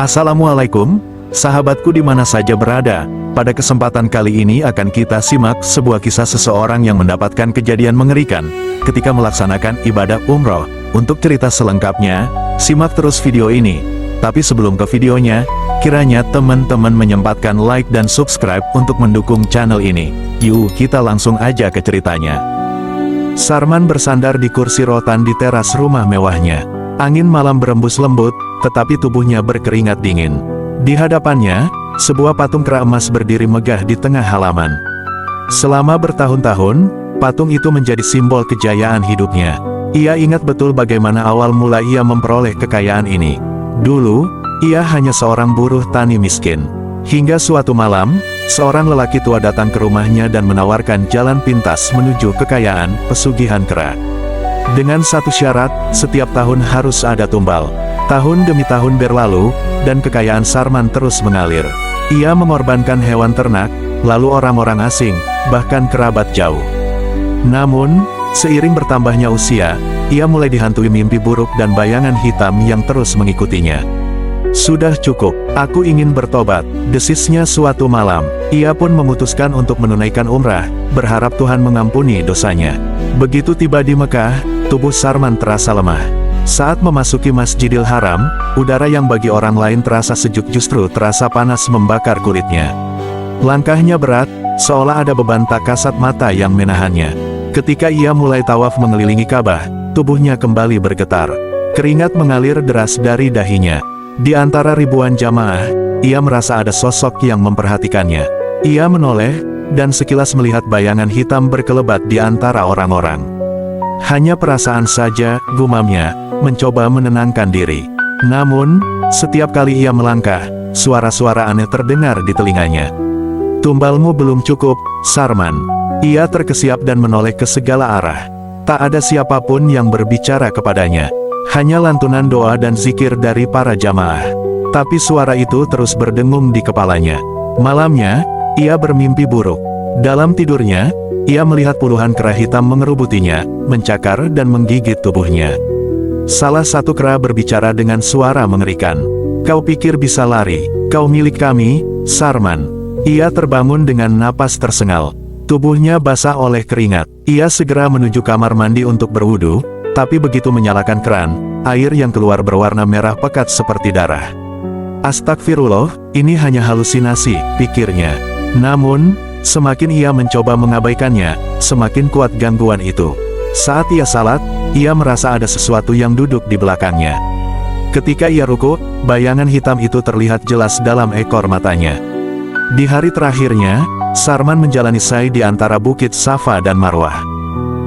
Assalamualaikum, sahabatku di mana saja berada. Pada kesempatan kali ini akan kita simak sebuah kisah seseorang yang mendapatkan kejadian mengerikan ketika melaksanakan ibadah umroh. Untuk cerita selengkapnya, simak terus video ini. Tapi sebelum ke videonya, kiranya teman-teman menyempatkan like dan subscribe untuk mendukung channel ini. Yuk kita langsung aja ke ceritanya. Sarman bersandar di kursi rotan di teras rumah mewahnya. Angin malam berembus lembut, tetapi tubuhnya berkeringat dingin. Di hadapannya, sebuah patung kera emas berdiri megah di tengah halaman. Selama bertahun-tahun, patung itu menjadi simbol kejayaan hidupnya. Ia ingat betul bagaimana awal mula ia memperoleh kekayaan ini. Dulu, ia hanya seorang buruh tani miskin. Hingga suatu malam, seorang lelaki tua datang ke rumahnya dan menawarkan jalan pintas menuju kekayaan pesugihan kera. Dengan satu syarat, setiap tahun harus ada tumbal. Tahun demi tahun berlalu, dan kekayaan Sarman terus mengalir. Ia mengorbankan hewan ternak, lalu orang-orang asing, bahkan kerabat jauh. Namun, seiring bertambahnya usia, ia mulai dihantui mimpi buruk dan bayangan hitam yang terus mengikutinya. Sudah cukup, aku ingin bertobat, desisnya suatu malam. Ia pun memutuskan untuk menunaikan umrah, berharap Tuhan mengampuni dosanya. Begitu tiba di Mekah, tubuh Sarman terasa lemah. Saat memasuki Masjidil Haram, udara yang bagi orang lain terasa sejuk justru terasa panas membakar kulitnya. Langkahnya berat, seolah ada beban tak kasat mata yang menahannya. Ketika ia mulai tawaf mengelilingi Ka'bah, tubuhnya kembali bergetar. Keringat mengalir deras dari dahinya. Di antara ribuan jamaah, ia merasa ada sosok yang memperhatikannya. Ia menoleh, dan sekilas melihat bayangan hitam berkelebat di antara orang-orang. Hanya perasaan saja, gumamnya, mencoba menenangkan diri. Namun, setiap kali ia melangkah, suara-suara aneh terdengar di telinganya. Tumbalmu belum cukup, Sarman. Ia terkesiap dan menoleh ke segala arah. Tak ada siapapun yang berbicara kepadanya. Hanya lantunan doa dan zikir dari para jamaah. Tapi suara itu terus berdengung di kepalanya. Malamnya, ia bermimpi buruk. Dalam tidurnya, ia melihat puluhan kera hitam mengerubutinya, mencakar dan menggigit tubuhnya. Salah satu kera berbicara dengan suara mengerikan. Kau pikir bisa lari, kau milik kami, Sarman. Ia terbangun dengan napas tersengal. Tubuhnya basah oleh keringat. Ia segera menuju kamar mandi untuk berwudu, tapi begitu menyalakan keran, air yang keluar berwarna merah pekat seperti darah. Astagfirullah, ini hanya halusinasi, pikirnya. Namun, semakin ia mencoba mengabaikannya, semakin kuat gangguan itu. Saat ia salat, ia merasa ada sesuatu yang duduk di belakangnya. Ketika ia ruku, bayangan hitam itu terlihat jelas dalam ekor matanya. Di hari terakhirnya, Sarman menjalani sa'i di antara bukit Safa dan Marwah.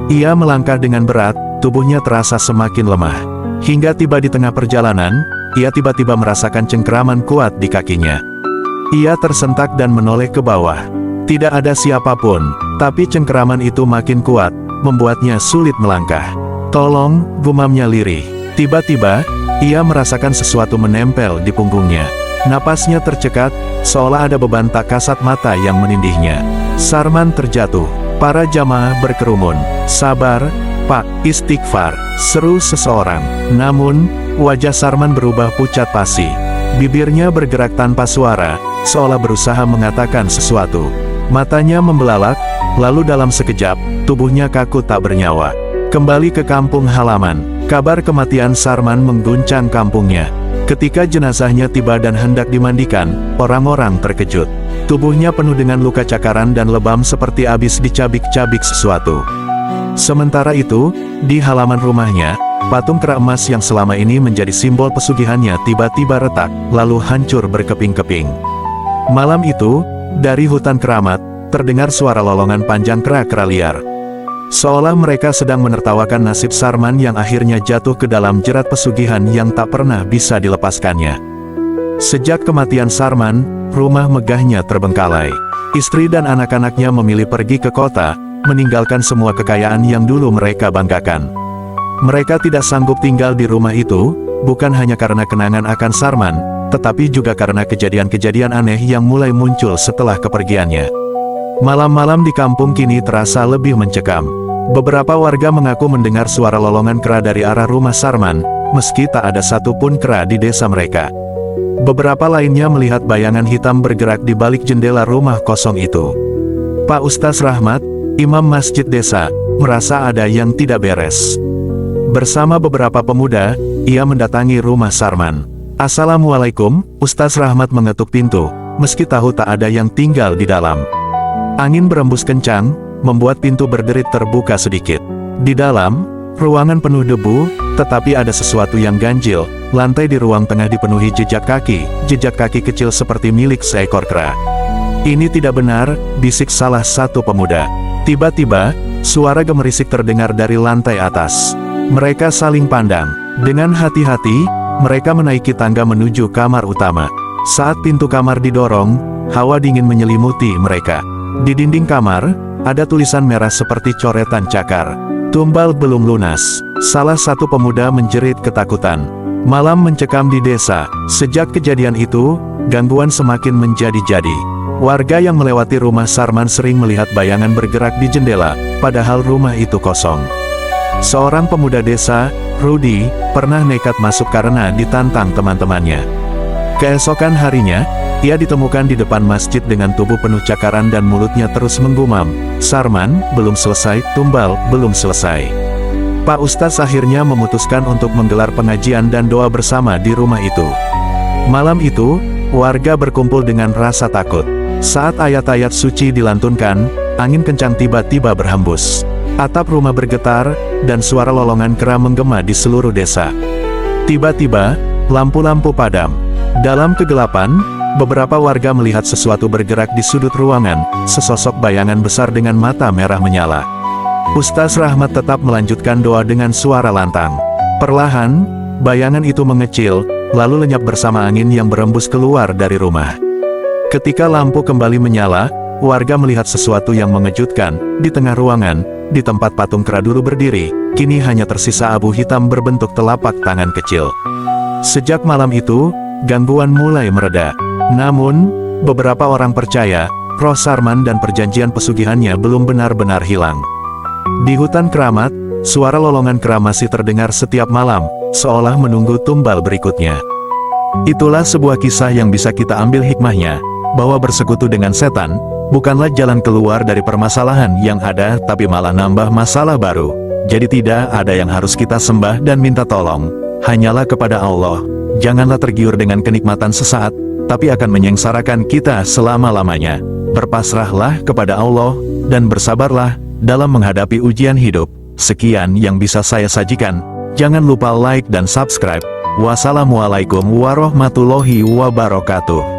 Ia melangkah dengan berat, tubuhnya terasa semakin lemah. Hingga tiba di tengah perjalanan, ia tiba-tiba merasakan cengkeraman kuat di kakinya. Ia tersentak dan menoleh ke bawah. Tidak ada siapapun, tapi cengkeraman itu makin kuat, membuatnya sulit melangkah. Tolong, gumamnya lirih. Tiba-tiba, ia merasakan sesuatu menempel di punggungnya. Napasnya tercekat, seolah ada beban tak kasat mata yang menindihnya. Sarman terjatuh. Para jamaah berkerumun. Sabar, Pak, istighfar, seru seseorang. Namun, wajah Sarman berubah pucat pasi. Bibirnya bergerak tanpa suara, seolah berusaha mengatakan sesuatu. Matanya membelalak, lalu dalam sekejap, tubuhnya kaku tak bernyawa. Kembali ke kampung halaman, kabar kematian Sarman mengguncang kampungnya. Ketika jenazahnya tiba dan hendak dimandikan, orang-orang terkejut. Tubuhnya penuh dengan luka cakaran dan lebam seperti habis dicabik-cabik sesuatu. Sementara itu, di halaman rumahnya, patung kera emas yang selama ini menjadi simbol pesugihannya tiba-tiba retak, lalu hancur berkeping-keping. Malam itu, dari hutan keramat, terdengar suara lolongan panjang kera-kera liar. Seolah mereka sedang menertawakan nasib Sarman yang akhirnya jatuh ke dalam jerat pesugihan yang tak pernah bisa dilepaskannya. Sejak kematian Sarman, rumah megahnya terbengkalai. Istri dan anak-anaknya memilih pergi ke kota, meninggalkan semua kekayaan yang dulu mereka banggakan. Mereka tidak sanggup tinggal di rumah itu, bukan hanya karena kenangan akan Sarman, tetapi juga karena kejadian-kejadian aneh yang mulai muncul setelah kepergiannya. Malam-malam di kampung kini terasa lebih mencekam. Beberapa warga mengaku mendengar suara lolongan kera dari arah rumah Sarman, meski tak ada satupun kera di desa mereka. Beberapa lainnya melihat bayangan hitam bergerak di balik jendela rumah kosong itu. Pak Ustaz Rahmat, imam masjid desa, merasa ada yang tidak beres. Bersama beberapa pemuda, ia mendatangi rumah Sarman. "Assalamualaikum," Ustaz Rahmat mengetuk pintu, meski tahu tak ada yang tinggal di dalam. Angin berembus kencang, membuat pintu berderit terbuka sedikit. Di dalam, ruangan penuh debu, tetapi ada sesuatu yang ganjil. Lantai di ruang tengah dipenuhi jejak kaki kecil seperti milik seekor kera. "Ini tidak benar," bisik salah satu pemuda. Tiba-tiba, suara gemerisik terdengar dari lantai atas. Mereka saling pandang. Dengan hati-hati, mereka menaiki tangga menuju kamar utama. Saat pintu kamar didorong, hawa dingin menyelimuti mereka. Di dinding kamar, ada tulisan merah seperti coretan cakar. "Tumbal belum lunas." Salah satu pemuda menjerit ketakutan. Malam mencekam di desa. Sejak kejadian itu, gangguan semakin menjadi-jadi. Warga yang melewati rumah Sarman sering melihat bayangan bergerak di jendela, padahal rumah itu kosong. Seorang pemuda desa, Rudy, pernah nekat masuk karena ditantang teman-temannya. Keesokan harinya, ia ditemukan di depan masjid dengan tubuh penuh cakaran dan mulutnya terus menggumam, "Sarman, belum selesai, tumbal, belum selesai." Pak Ustaz akhirnya memutuskan untuk menggelar pengajian dan doa bersama di rumah itu. Malam itu, warga berkumpul dengan rasa takut. Saat ayat-ayat suci dilantunkan, angin kencang tiba-tiba berhembus. Atap rumah bergetar, dan suara lolongan kera menggema di seluruh desa. Tiba-tiba, lampu-lampu padam. Dalam kegelapan, beberapa warga melihat sesuatu bergerak di sudut ruangan, sesosok bayangan besar dengan mata merah menyala. Ustaz Rahmat tetap melanjutkan doa dengan suara lantang. Perlahan, bayangan itu mengecil, lalu lenyap bersama angin yang berembus keluar dari rumah. Ketika lampu kembali menyala, warga melihat sesuatu yang mengejutkan. Di tengah ruangan, di tempat patung kera dulu berdiri, kini hanya tersisa abu hitam berbentuk telapak tangan kecil. Sejak malam itu, gangguan mulai mereda. Namun, beberapa orang percaya, roh Sarman dan perjanjian pesugihannya belum benar-benar hilang. Di hutan keramat, suara lolongan kera masih terdengar setiap malam, seolah menunggu tumbal berikutnya. Itulah sebuah kisah yang bisa kita ambil hikmahnya, bahwa bersekutu dengan setan, bukanlah jalan keluar dari permasalahan yang ada, tapi malah nambah masalah baru. Jadi tidak ada yang harus kita sembah dan minta tolong, hanyalah kepada Allah. Janganlah tergiur dengan kenikmatan sesaat, tapi akan menyengsarakan kita selama-lamanya. Berpasrahlah kepada Allah, dan bersabarlah dalam menghadapi ujian hidup. Sekian yang bisa saya sajikan. Jangan lupa like dan subscribe. Wassalamualaikum warahmatullahi wabarakatuh.